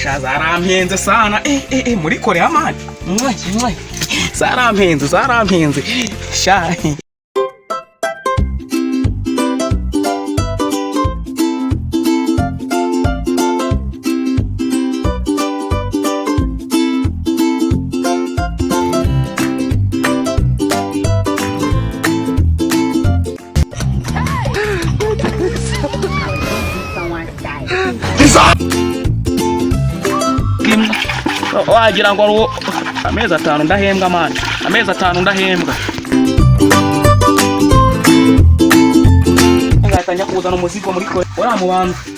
Zarampenze sana muri Korea mani zarampenze sha wagira ngo amezi 5 ndahembwa mani, amezi 5 ndahembwa. Ngatanya kuzana umuzigo muri ko ora mu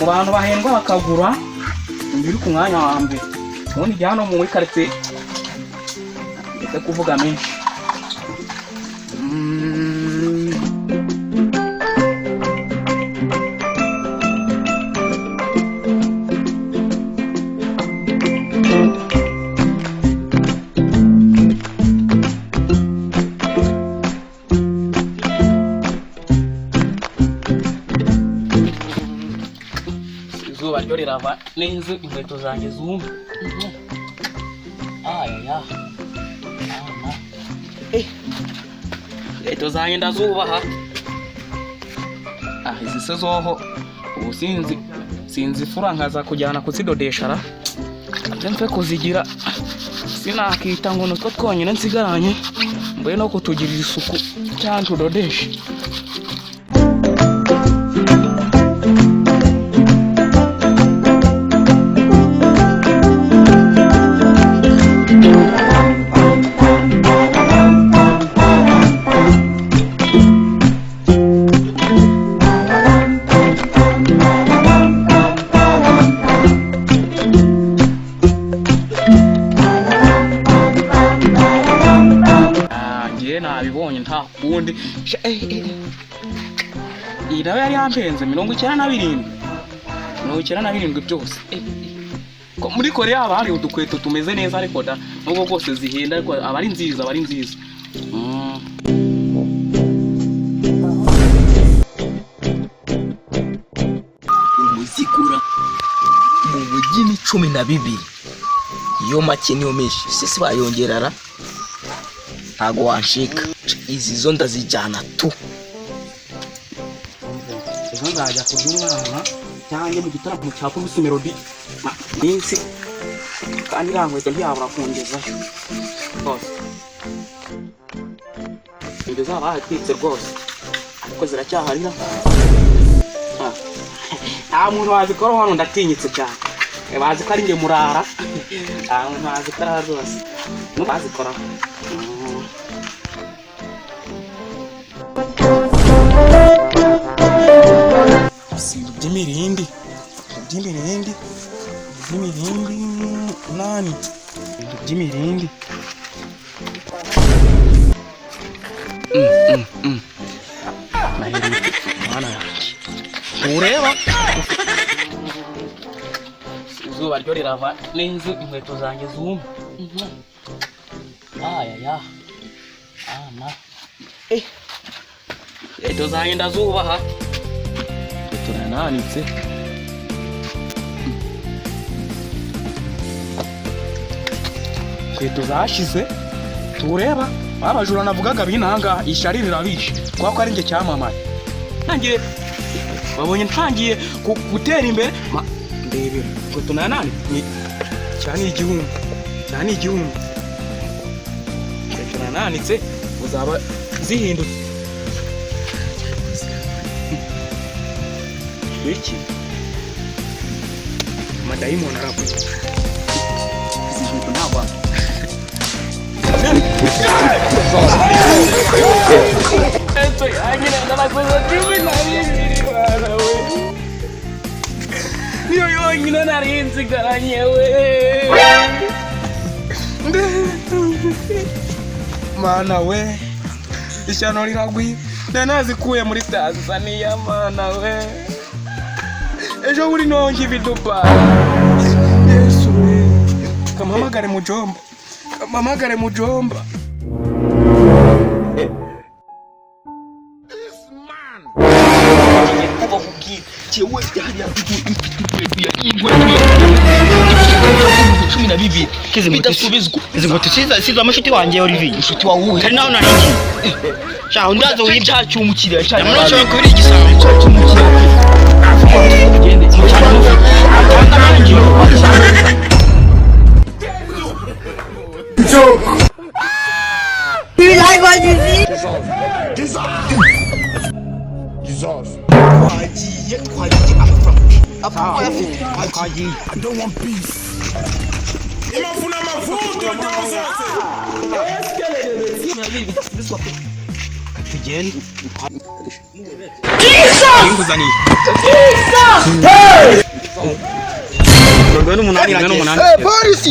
bantu bahembwa bakagura ndiri ku mwanya wa mbere. None jyano mu quartier ese kuvuga menshi. Izuba ryo rirava n'inzu inkweto zanjye zumva. Aya inkweto zanjye ndazubaha. Izi se zoho ubu sinzi fura nkaza kujyana kuzidodeshara nje mfe kuzigira sinakita ngo nutwo twonyine nsigaranye mbaye no kutugirira isuku cyane tudodeshe. Nabibonye nta kundi irabe yari yampenze 97 byose. Ko muri Korea haba hari udukweto tumeze neza ariko da nubwo bwose zihenda ariko abari nziza umuzikura mu bugini 12 iyo make niyo meshi sisi bayongerara ntago wanshika izi zo ndazijyana tu. Ejo nzajya kudumwana cyangwa mu gitaramo cya Police Melody ninsi kandi rangwete ntiyabura kongeza rwose. Ingeza abatwitse rwose ariko ziracyaharira. Nta muntu wazikora hano ndatinyitse cyane. Bazi ko ari nge murara. Nta muntu wazikora rwose. Ntubazikora. Imirindi nani imirindi mana ureba izuba ryo rirava n'inzu inkweto zanjye zumva. Aya inkweto zanjye ndazubaha turananitse. Inkweto zashize tureba abajura navugaga binanga ishari rirabishe kwa ko ari nge cyamamara nangiye babonye ntangiye gutera imbere ndebe ngo tunanani cyane igihumbi turananitse uzaba zihindutse iki madayimoni aravuye zihindutse ntabwo niyo yonyine nari nsigaranye we mana we ishyano riragwi nanazikuye muri Tanzania mana we ejo buri nongi biduba Yesu we kamamagare mujomba chewe hali ya 12 bidasubizwa. Izi ngoto sizo amashuti wanjye Olivier. Inshuti wawe Kandi naho naringi. Sha undazo wibya cyumukiriya cyane. Namurashobora kubira igisambo. Cyumukiriya. Gende cyane mufi. Kandi nanjye. You like what you see? Twagiye. I don't want peace. Tugende. Inguzanire. Ngo n'umunani. Polisi.